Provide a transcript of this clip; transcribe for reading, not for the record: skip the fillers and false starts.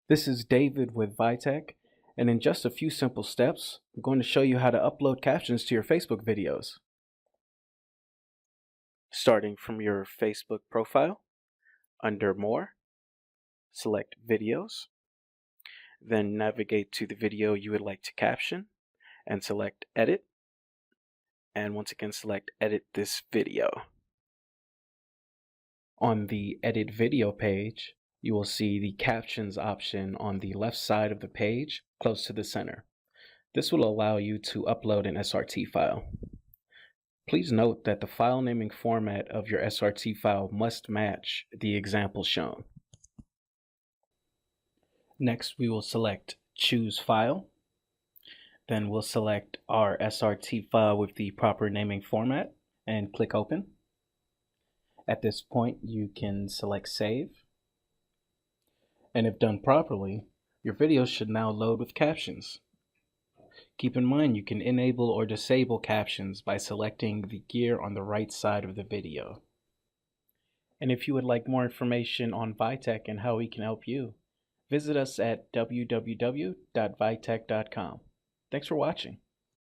This is David with Vitech, and in just a few simple steps, I'm going to show you how to upload captions to your Facebook videos. Starting from your Facebook profile, under More, select Videos, then navigate to the video you would like to caption, and select Edit, and once again select Edit this video. On the Edit Video page, you will see the Captions option on the left side of the page, close to the center. This will allow you to upload an SRT file. Please note that the file naming format of your SRT file must match the example shown. Next, we will select Choose File. Then we'll select our SRT file with the proper naming format and click Open. At this point, you can select Save. And if done properly, your video should now load with captions. Keep in mind you can enable or disable captions by selecting the gear on the right side of the video. And if you would like more information on Vitech and how we can help you, visit us at www.vitech.com. Thanks for watching.